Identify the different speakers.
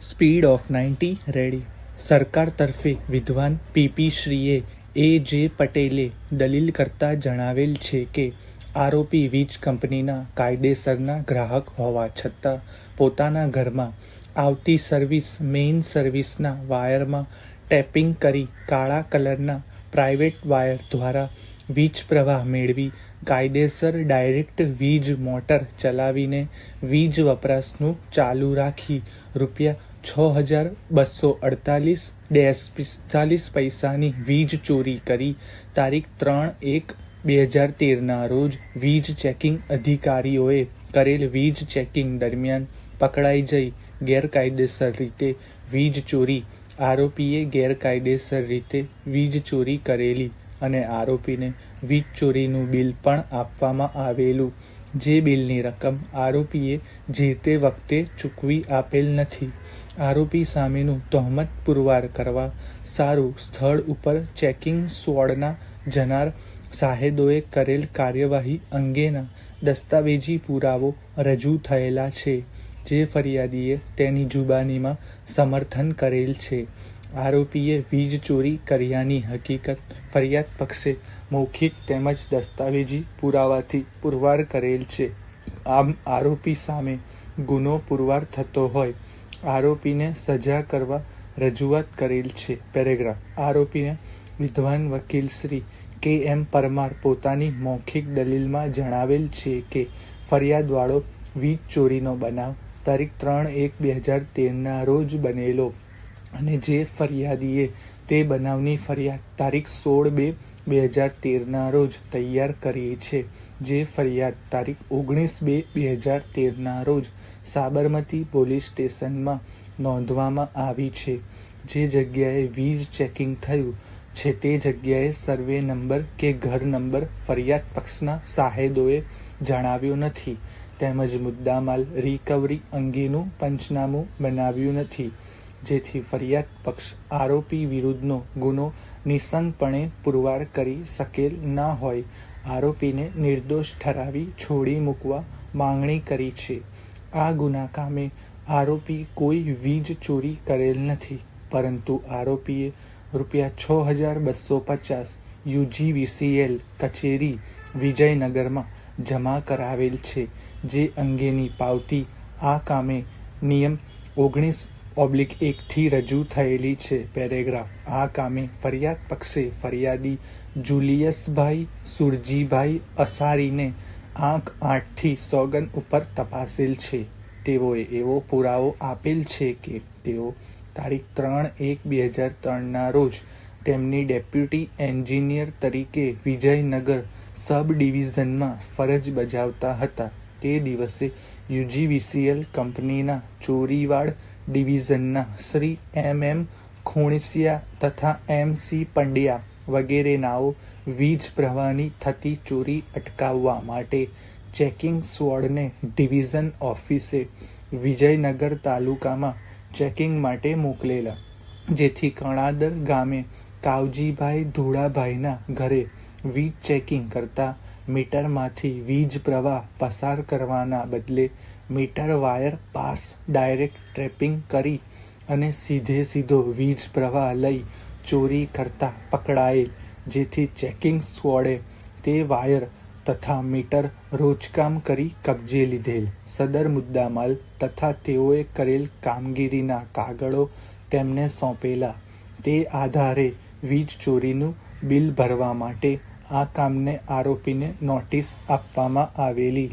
Speaker 1: Speed of 90 ready. સરકાર તરફે વિદ્વાન પીપી શ્રીએ જે પટેલે દલીલ કરતા જણાવેલ છે કે આરોપી વીજ કંપનીના કાયદેસરના ગ્રાહક હોવા છતાં પોતાના ઘરમાં આવતી મેઇન સર્વિસના વાયરમાં ટેપિંગ કરી કાળા કલરના પ્રાઇવેટ વાયર દ્વારા વીજ પ્રવાહ મેળવી કાયદેસર ડાયરેક્ટ વીજ મોટર ચલાવીને વીજ વપરાશનું ચાલુ રાખી ₹2,248.45 વીજ ચોરી કરી તારીખ 3/1/2013 રોજ વીજ ચેકિંગ અધિકારીઓએ કરેલ વીજ ચેકિંગ દરમિયાન પકડાઈ જઈ ગેરકાયદેસર રીતે વીજ ચોરી. આરોપીએ ગેરકાયદેસર રીતે વીજ ચોરી કરેલી અને આરોપીને વીજ ચોરીનું બિલ પણ આપવામાં આવેલું, જે બિલની રકમ આરોપીએ જે તે વખતે ચૂકવી આપેલ નથી. આરોપી સામેનું તહોમત પુરવાર કરવા સારું સ્થળ ઉપર ચેકિંગ સ્વોર્ડના જનાર સાહેદોએ કરેલ કાર્યવાહી અંગેના દસ્તાવેજી પુરાવો રજૂ થયેલા છે, જે ફરિયાદીએ તેની જુબાનીમાં સમર્થન કરેલ છે. આરોપીએ વીજ ચોરી કર્યાની હકીકત ફરિયાદ પક્ષે મૌખિક તેમજ દસ્તાવેજી પુરાવાથી પુરવાર કરેલ છે. આમ આરોપી સામે ગુનો પુરવાર થતો હોય આરોપીને સજા કરવા રજૂઆત કરેલ છે. પેરેગ્રાફ. આરોપીને વિદ્વાન વકીલ શ્રી કે.એમ. પરમાર પોતાની મૌખિક દલીલમાં જણાવેલ છે કે ફરિયાદવાળો વીજ ચોરીનો બનાવ તારીખ 3/1/2013 રોજ બનેલો અને જે ફરિયાદીએ તે બનાવની ફરિયાદ તારીખ 16/2/2013 રોજ તૈયાર કરી છે, જે ફરિયાદ તારીખ 19/2/2013 રોજ સાબરમતી પોલીસ સ્ટેશનમાં નોંધવામાં આવી છે. જે જગ્યાએ વીજ ચેકિંગ થયું છે તે જગ્યાએ સર્વે નંબર કે ઘર નંબર ફરિયાદ પક્ષના સાહેદોએ જણાવ્યો નથી, તેમજ મુદ્દામાલ રિકવરી અંગેનું પંચનામું બનાવ્યું નથી, જેથી ફરિયાદ પક્ષ આરોપી વિરુદ્ધનો ગુનો નિઃશંકપણે પુરવાર કરી શકેલ ન હોય આરોપીને નિર્દોષ ઠરાવી છોડી મૂકવા માંગણી કરી છે. આ ગુના કામે આરોપી કોઈ વીજ ચોરી કરેલ નથી, પરંતુ આરોપીએ ₹6,250 UGVCL કચેરી વિજયનગરમાં જમા કરાવેલ છે, જે અંગેની પાવતી આ કામે નિયમ 19/1 રજૂ થયેલી છે. પેરેગ્રાફ. આ કામે ફરિયાદ પક્ષે ફરિયાદી જુલિયસભાઈ સુરજીભાઈ અસારીને આંક 8થી સોગંદ ઉપર તપાસેલ છે. તેઓએ એવો પુરાવો આપેલ છે કે તેઓ તારીખ 3/1/2003 રોજ તેમની ડેપ્યુટી એન્જિનિયર તરીકે વિજયનગર સબ ડિવિઝનમાં ફરજ બજાવતા હતા. તે દિવસે યુજીવીસીએલ કંપનીના ચોરીવાડ ડિવિઝનના શ્રી એમ. ખુણસિયા તથા MC પંડ્યા વગેરે નાઓ વીજ પ્રવાહની થતી ચોરી અટકાવવા માટે ચેકિંગ સ્વોર્ડને ડિવિઝન ઓફિસે વિજયનગર તાલુકામાં ચેકિંગ માટે મોકલેલા, જેથી કણાદર ગામે કાવજીભાઈ ધુળાભાઈના ઘરે વીજ ચેકિંગ કરતા મીટરમાંથી વીજ પ્રવાહ પસાર કરવાના બદલે metre wire pass direct trapping કરી અને સીધો વીજ પ્રવાહ લઈ ચોરી કરતા પકડાયેલ, જેથી ચેકિંગ સ્વોર્ડે તે વાયર તથા મીટર રોજકામ કરી કબજે લીધેલ. સદર મુદ્દામાલ તથા તેઓએ કરેલ કામગીરીના કાગળો તેમને સોંપેલા. તે આધારે વીજ ચોરીનું બિલ ભરવા માટે આ કામને આરોપીને નોટિસ આપવામાં આવેલી.